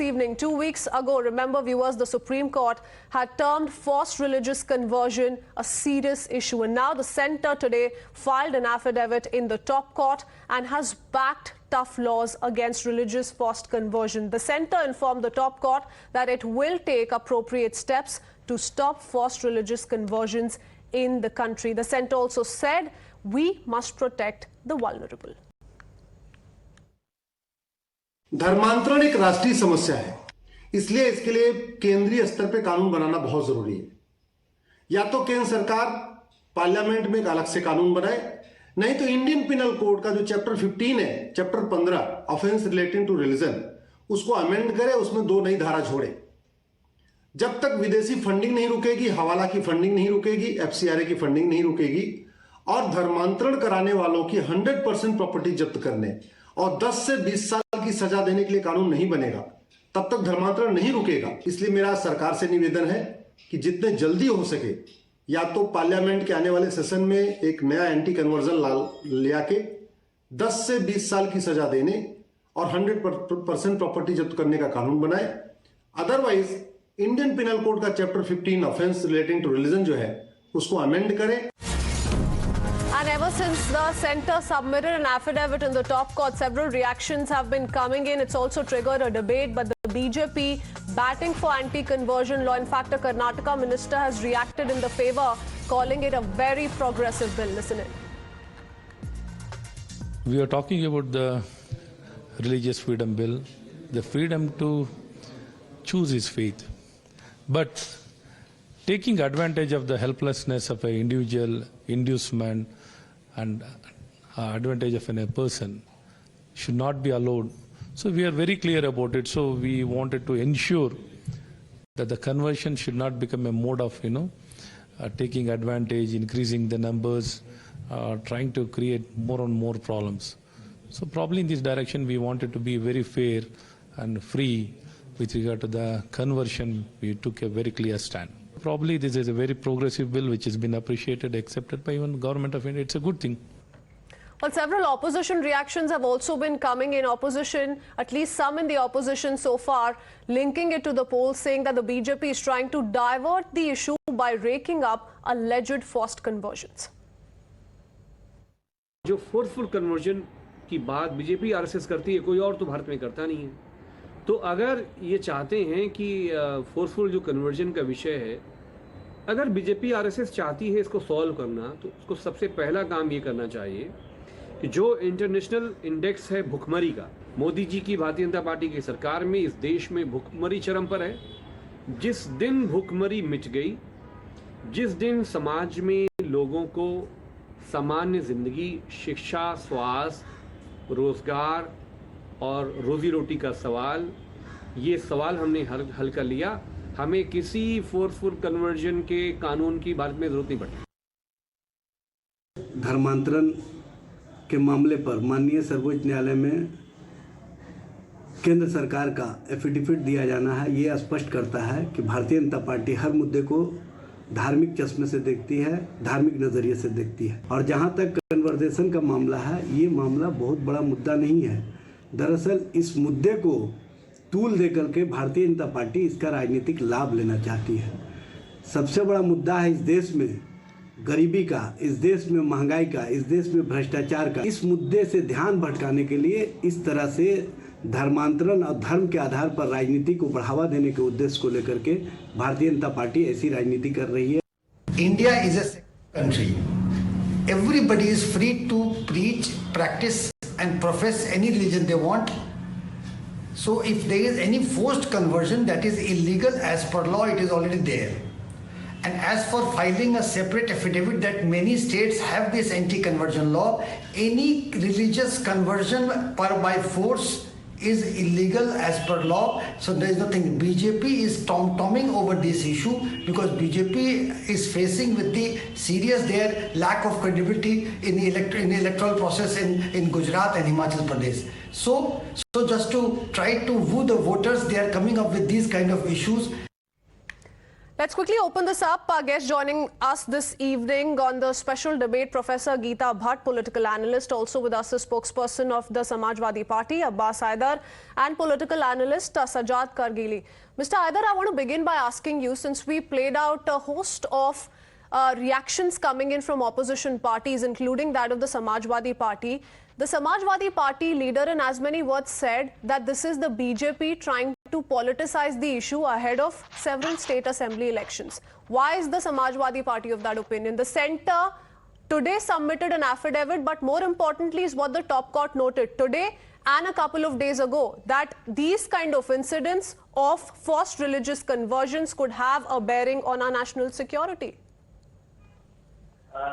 Evening. 2 weeks ago, remember viewers, the Supreme Court had termed forced religious conversion a serious issue, and now the centre today filed an affidavit in the top court and has backed tough laws against religious forced conversion. The centre informed the top court that it will take appropriate steps to stop forced religious conversions in the country. The centre also said we must protect the vulnerable. धर्मांतरण एक राष्ट्रीय समस्या है, इसलिए इसके लिए केंद्रीय स्तर पे कानून बनाना बहुत जरूरी है। या तो केंद्र सरकार पार्लियामेंट में एक अलग से कानून बनाए, नहीं तो इंडियन पिनल कोड का जो चैप्टर 15 है, chapter 15 offence relating to religion, उसको अमेंड करे, उसमें 2 नई धारा जोड़े। जब तक विदेशी फंडिंग नहीं रुकेगी, हवाला की फंडिंग नहीं रुकेगी, एफसीआरए की फंडिंग नहीं रुकेगी और धर्मांतरण कराने वालों की 100% प्रॉपर्टी जब्त करने और 10 से 20 साल की सजा देने के लिए कानून नहीं बनेगा, तब तक धर्मांतरण नहीं रुकेगा। इसलिए मेरा सरकार से निवेदन है कि जितने जल्दी हो सके या तो पार्लियामेंट के आने वाले सेशन में एक नया एंटी कन्वर्जन लॉ ले आके 10 से 20 साल की सजा देने और 100% प्रॉपर्टी जब्त करने का कानून बनाए। अदरवाइज इंडियन पिनल कोड का chapter 15 offence relating to religion जो है उसको अमेंड करें। And ever since the centre submitted an affidavit in the top court, several reactions have been coming in. It's also triggered a debate, but the BJP batting for anti-conversion law. In fact, a Karnataka minister has reacted in the favour, calling it a very progressive bill. Listen in. We are talking about the religious freedom bill, the freedom to choose his faith. But taking advantage of the helplessness of an individual, inducement, and advantage of a person should not be allowed. So we are very clear about it. So we wanted to ensure that the conversion should not become a mode of, taking advantage, increasing the numbers, trying to create more and more problems. So probably in this direction, we wanted to be very fair and free with regard to the conversion. We took a very clear stand. Probably this is a very progressive bill which has been appreciated, accepted by even government of India. It's a good thing. Well, several opposition reactions have also been coming in. Opposition, at least some in the opposition so far, linking it to the polls, saying that the BJP is trying to divert the issue by raking up alleged forced conversions. जो forceful conversion की बात BJP RSS करती है, कोई और तो भारत में करता नहीं है। तो अगर ये चाहते हैं कि फोर्सफुल जो कन्वर्जन का विषय है, अगर बीजेपी आरएसएस चाहती है इसको सॉल्व करना, तो उसको सबसे पहला काम ये करना चाहिए कि जो इंटरनेशनल इंडेक्स है भुखमरी का, मोदी जी की भारतीय जनता पार्टी की सरकार में इस देश में भुखमरी चरम पर है। जिस दिन भुखमरी मिट गई, जिस दिन समाज में लोगों को सामान्य जिंदगी, शिक्षा, स्वास्थ्य, रोजगार और रोजी रोटी का सवाल, ये सवाल हमने हल कर लिया। हमें किसी फोर्सफुल कन्वर्जन के कानून की भारत में जरूरत नहीं पड़ती। धर्मांतरण के मामले पर माननीय सर्वोच्च न्यायालय में केंद्र सरकार का एफिडेविट दिया जाना है। ये स्पष्ट करता है कि भारतीय जनता पार्टी हर मुद्दे को धार्मिक चश्मे से देखती है, धार्मिक नजरिए से देखती है। और जहां तक कन्वर्जेशन का मामला है, ये मामला बहुत बड़ा मुद्दा नहीं है। दरअसल इस मुद्दे को तूल दे करके भारतीय जनता पार्टी इसका राजनीतिक लाभ लेना चाहती है। सबसे बड़ा मुद्दा है इस देश में गरीबी का, इस देश में महंगाई का, इस देश में भ्रष्टाचार का। इस मुद्दे से ध्यान भटकाने के लिए इस तरह से धर्मांतरण और धर्म के आधार पर राजनीति को बढ़ावा देने के उद्देश्य को लेकर के भारतीय जनता पार्टी ऐसी राजनीति कर रही है। India is a country, everybody is free to preach, practice and profess any religion they want. So if there is any forced conversion, that is illegal as per law, it is already there. And as for filing a separate affidavit that many states have this anti-conversion law, any religious conversion by force is illegal as per law. So there is nothing. BJP is tom-tomming over this issue because BJP is facing with the serious their lack of credibility in the electoral process in Gujarat and Himachal Pradesh. So just to try to woo the voters, they are coming up with these kind of issues. Let's quickly open this up. Our guest joining us this evening on the special debate, Professor Geeta Bhatt, political analyst, also with us the spokesperson of the Samajwadi Party, Abbas Haider, and political analyst Sajjad Kargili. Mr. Haider, I want to begin by asking you, since we played out a host of reactions coming in from opposition parties, including that of the Samajwadi Party. The Samajwadi Party leader, in as many words, said that this is the BJP trying to politicize the issue ahead of several state assembly elections. Why is the Samajwadi Party of that opinion? The centre today submitted an affidavit, but more importantly is what the top court noted today and a couple of days ago, that these kind of incidents of forced religious conversions could have a bearing on our national security.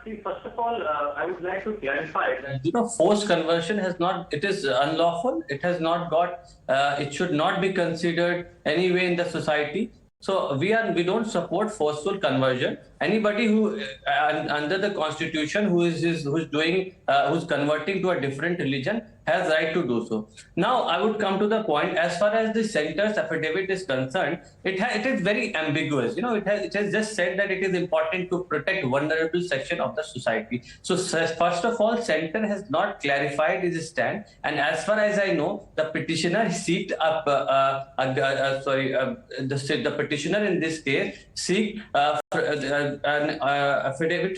See, first of all, I would like to clarify that, forced conversion has not, it is unlawful. It has not got, it should not be considered anyway in the society. So we don't support forceful conversion. Anybody who, under the constitution, who's converting to a different religion has right to do so. Now, I would come to the point. As far as the centre's affidavit is concerned, it is very ambiguous. It has just said that it is important to protect vulnerable section of the society. So first of all, centre has not clarified its stand. And as far as I know, the petitioner seeked up. The petitioner in this case seeked an affidavit.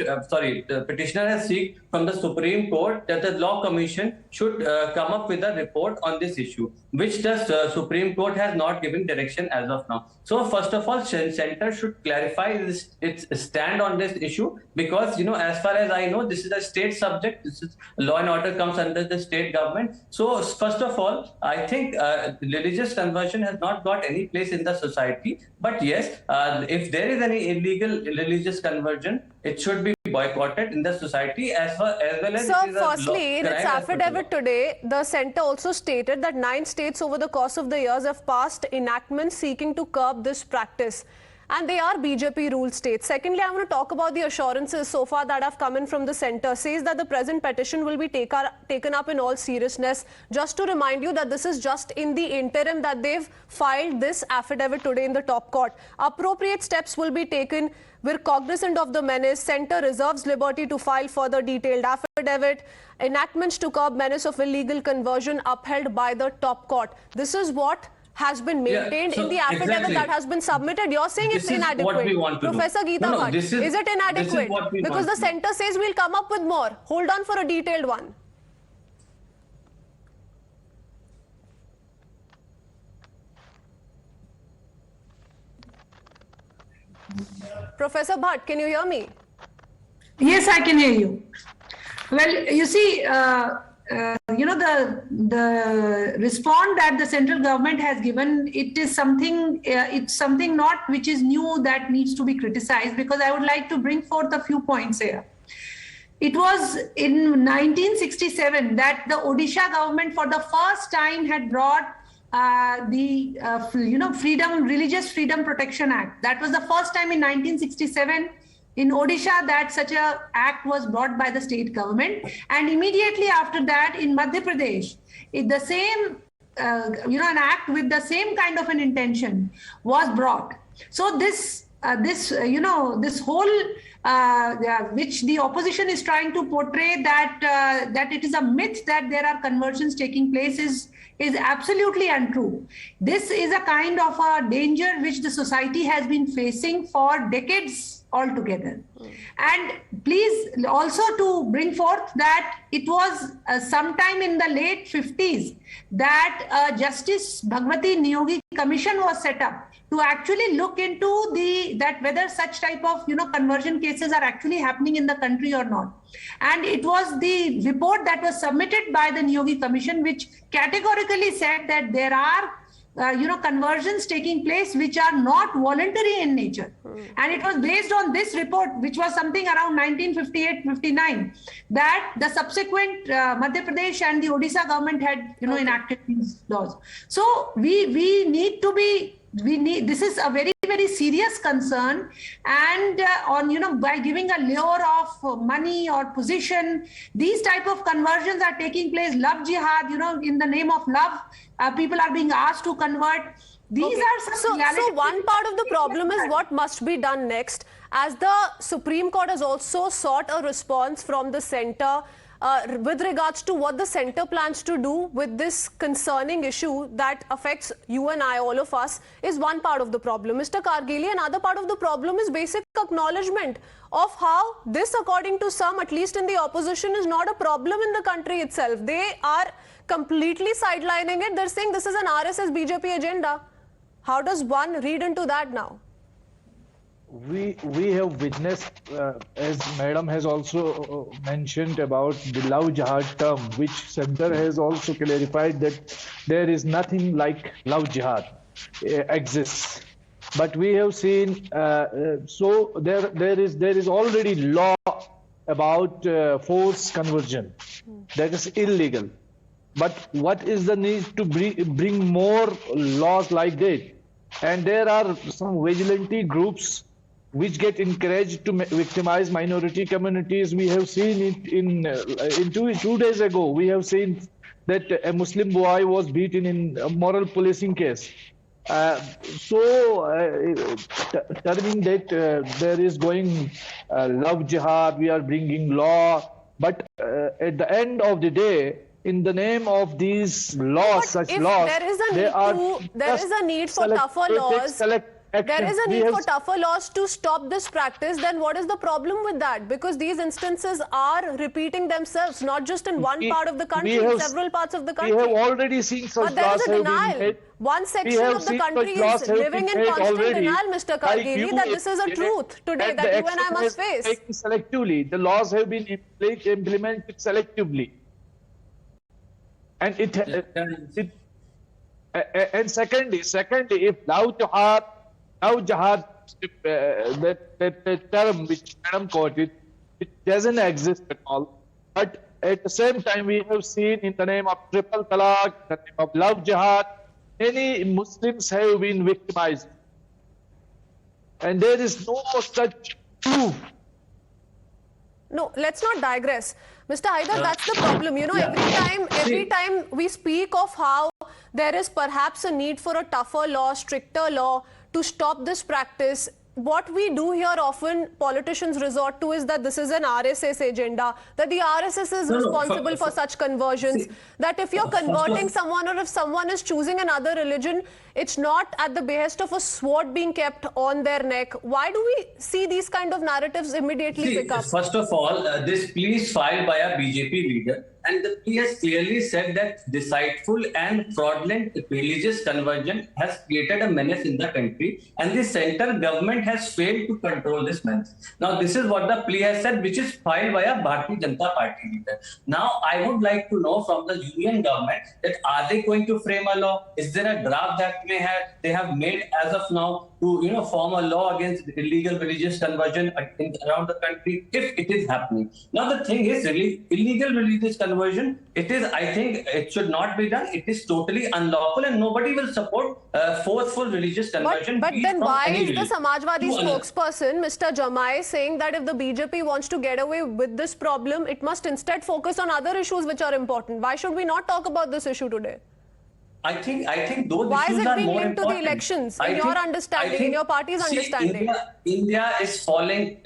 The petitioner has seeked from the Supreme Court that the Law Commission should come up with a report on this issue, which the Supreme Court has not given direction as of now. So first of all, centre should clarify its stand on this issue, because as far as I know, this is a state subject. This is law and order comes under the state government. So first of all, I think religious conversion has not got any place in the society. But yes, if there is any illegal religious conversion, it should be boycotted in the society as well as. So firstly, in its affidavit today, the centre also stated that 9 states over the course of the years have passed enactments seeking to curb this practice. And they are BJP-ruled states. Secondly, I want to talk about the assurances so far that have come in from the centre. Says that the present petition will be taken up in all seriousness. Just to remind you that this is just in the interim that they've filed this affidavit today in the top court. Appropriate steps will be taken. We're cognizant of the menace. Centre reserves liberty to file further detailed affidavit. Enactments to curb menace of illegal conversion upheld by the top court. This is what has been maintained in the affidavit that has been submitted. You're saying it's inadequate. Professor Geeta Bhatt, is it inadequate? Because the centre says we'll come up with more. Hold on for a detailed one. Professor Bhatt, can you hear me? Yes, I can hear you. Well, you see, the response that the central government has given, it is something, it's something not which is new that needs to be criticized, because I would like to bring forth a few points here. It was in 1967 that the Odisha government for the first time had brought the Religious Freedom Protection Act. That was the first time in 1967 in Odisha that such a act was brought by the state government, and immediately after that in Madhya Pradesh, the same an act with the same kind of an intention was brought. So this whole which the opposition is trying to portray that it is a myth that there are conversions taking place is absolutely untrue. This is a kind of a danger which the society has been facing for decades altogether. And please also to bring forth that it was sometime in the late 50s that Justice Bhagwati Niyogi Commission was set up to actually look into that whether such type of conversion cases are actually happening in the country or not. And it was the report that was submitted by the Niyogi Commission which categorically said that there are conversions taking place which are not voluntary in nature. And it was based on this report, which was something around 1958-59, that the subsequent Madhya Pradesh and the Odisha government had enacted these laws. So we need to be, this is a very, very serious concern, and by giving a lure of money or position, these type of conversions are taking place. Love jihad, in the name of love, people are being asked to convert. These Okay. are some So one part of the problem is what must be done next. As the Supreme Court has also sought a response from the centre with regards to what the centre plans to do with this concerning issue that affects you and I, all of us, is one part of the problem. Mr. Kargili, another part of the problem is basic acknowledgement of how this, according to some, at least in the opposition, is not a problem in the country itself. They are completely sidelining it. They're saying this is an RSS BJP agenda. How does one read into that now? We have witnessed, as Madam has also mentioned about the love jihad term, which Center has also clarified that there is nothing like love jihad exists. But we have seen, so there is already law about forced conversion that is illegal. But what is the need to bring more laws like that? And there are some vigilante groups which get encouraged to victimize minority communities. We have seen it in 2 days ago. We have seen that a Muslim boy was beaten in a moral policing case. Telling that there is going love jihad, we are bringing law, but at the end of the day, in the name of these laws, such laws, there is a need for tougher laws. There is a need for tougher laws to stop this practice. Then what is the problem with that? Because these instances are repeating themselves, not just in one part of the country, in several parts of the country. We have already seen such laws. But there is a denial. One section of the country is living in constant denial, Mr. Kargili, that this is a truth today that you and I must face. Selectively, the laws have been implemented selectively. And secondly, if love jihad, the term which Madam quoted, it doesn't exist at all. But at the same time, we have seen in the name of triple talaq, the name of love jihad, many Muslims have been victimized. And there is no such proof. No, let's not digress. Mr. Haidar, that's the problem. You know, every time we speak of how there is perhaps a need for a tougher law, stricter law to stop this practice, what we do here often politicians resort to is that this is an RSS agenda, that the RSS is responsible for such conversions, that if you're converting someone or if someone is choosing another religion, it's not at the behest of a sword being kept on their neck. Why do we see these kind of narratives immediately pick up? First of all, this plea is filed by a BJP leader, and the plea has clearly said that deceitful and fraudulent religious conversion has created a menace in the country, and the central government has failed to control this menace. Now, this is what the plea has said, which is filed by a Bharatiya Janata Party leader. Now, I would like to know from the union government that are they going to frame a law? Is there a draft that they have made as of now to form a law against illegal religious conversion around the country, if it is happening? Now the thing is, really, illegal religious conversion, I think it should not be done. It is totally unlawful, and nobody will support forceful religious conversion. But then why is the Samajwadi spokesperson, Mr. Jamai, saying that if the BJP wants to get away with this problem, it must instead focus on other issues which are important? Why should we not talk about this issue today? I think those Why issues is it are being more linked important. To the elections, in your understanding, in your party's understanding? India is falling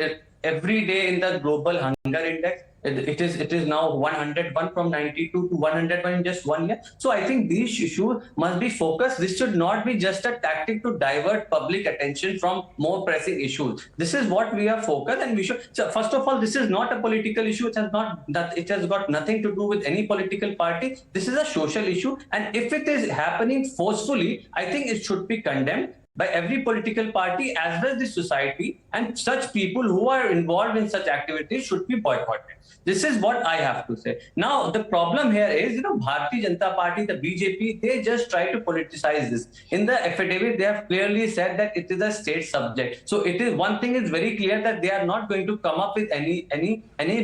every day in the global hunger index. It is now 101 from 92 to 101 in just 1 year. So I think these issues must be focused. This should not be just a tactic to divert public attention from more pressing issues. This is what we are focused, and we should. So first of all, this is not a political issue. It has got nothing to do with any political party. This is a social issue, and if it is happening forcefully, I think it should be condemned by every political party as well as the society, and such people who are involved in such activities should be boycotted. This is what I have to say. Now, the problem here is, Bharatiya Janata Party, the BJP, they just try to politicize this. In the affidavit, they have clearly said that it is a state subject. So it is, one thing is very clear, that they are not going to come up with any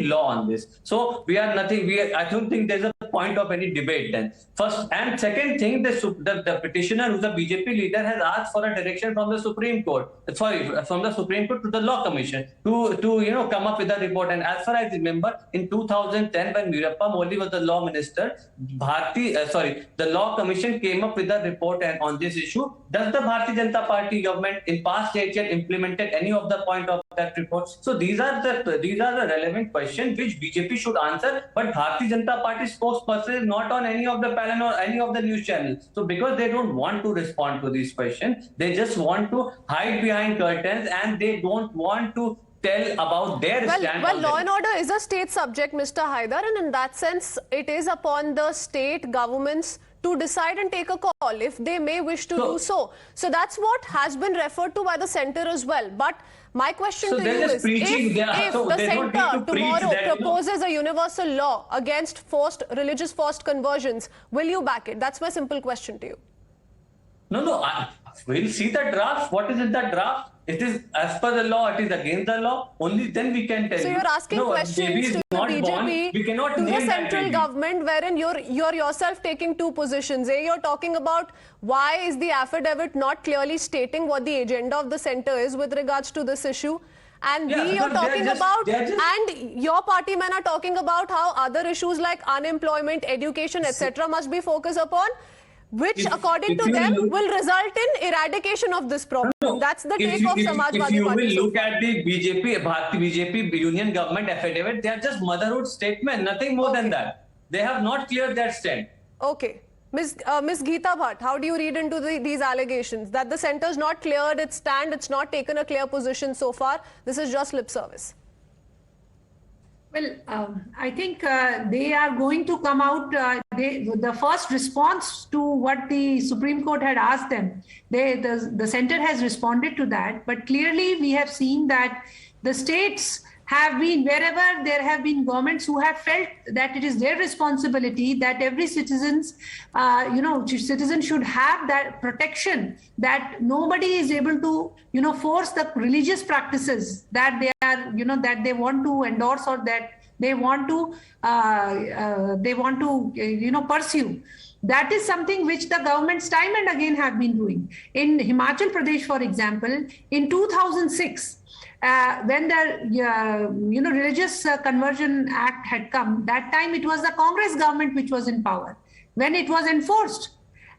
law on this. So I don't think there's a point of any debate then. First and second thing, the petitioner, who's a BJP leader, has asked for a direction from the Supreme Court. From the Supreme Court to the Law Commission to come up with a report. And as far as I remember, in 2010, when Veerappa Moily was the law minister, the Law Commission came up with a report on this issue. Does the Bharatiya Janata Party government in past years implemented any of the point of that report? So these are the relevant questions which BJP should answer. But Bharatiya Janata Party spokesperson is not on any of the panel or any of the news channels. So because they don't want to respond to these questions, they just want to hide behind curtains and they don't want to tell about their stand. Well, law and order is a state subject, Mr. Haidar, and in that sense, it is upon the state governments to decide and take a call if they may wish to do so. So that's what has been referred to by the centre as well. But my question to you is, if the centre tomorrow proposes a universal law against religious forced conversions, will you back it? That's my simple question to you. No, we'll see the draft. What is in the draft? It is as per the law, it is against the law. Only then we can tell you. So you're asking questions to the BJP, to the central government, wherein you're yourself taking two positions. A, you're talking about why is the affidavit not clearly stating what the agenda of the centre is with regards to this issue. And B, you're talking about, and your party men are talking about how other issues like unemployment, education, etc. must be focused upon, which according to them will result in eradication of this problem. That's the take of Samajwadi Party. If you will look at the BJP Union government affidavit, they are just motherhood statement, nothing more than that. They have not cleared their stand. Okay. Ms. Geeta Bhatt, how do you read into these allegations that the centre has not cleared its stand, it's not taken a clear position so far, this is just lip service? Well, I think they are going to come out, the first response to what the Supreme Court had asked them, the centre has responded to that, but clearly we have seen that the states have been, wherever there have been governments who have felt that it is their responsibility that every citizen should have that protection, that nobody is able to, force the religious practices that they are, that they want to endorse or that they want to, pursue. That is something which the governments time and again have been doing. In Himachal Pradesh, for example, in 2006, when the Religious Conversion Act had come, that time it was the Congress government which was in power when it was enforced,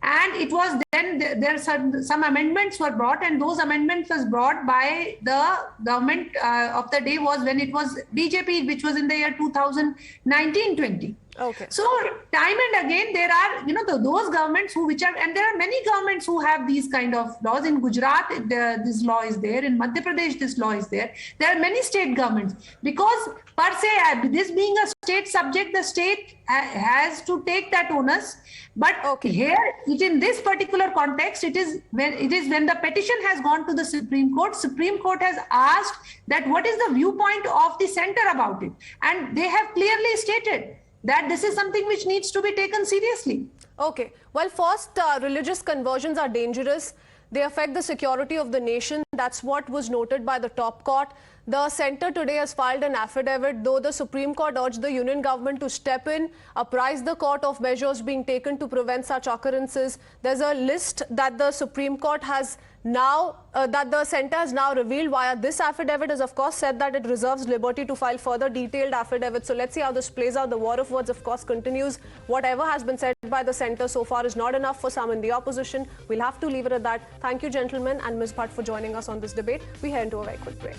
and it was then some amendments were brought, and those amendments was brought by the government of the day was when it was BJP, which was in the year 2019-20. Okay. So time and again there are those governments and there are many governments who have these kind of laws. In Gujarat this law is there, in Madhya Pradesh this law is there. There are many state governments, because per se this being a state subject, the state has to take that onus. But here in this particular context, it is when the petition has gone to the Supreme Court has asked that what is the viewpoint of the centre about it, and they have clearly stated that this is something which needs to be taken seriously. Okay. Well, first, religious conversions are dangerous. They affect the security of the nation. That's what was noted by the top court. The centre today has filed an affidavit, though the Supreme Court urged the union government to step in, apprise the court of measures being taken to prevent such occurrences. There's a list that the Supreme Court has now, that the centre has now revealed via this affidavit, has of course said that it reserves liberty to file further detailed affidavits. So let's see how this plays out. The war of words of course continues. Whatever has been said by the centre so far is not enough for some in the opposition. We'll have to leave it at that. Thank you, gentlemen, and Ms. Bhatt for joining us on this debate. We head into a very quick break.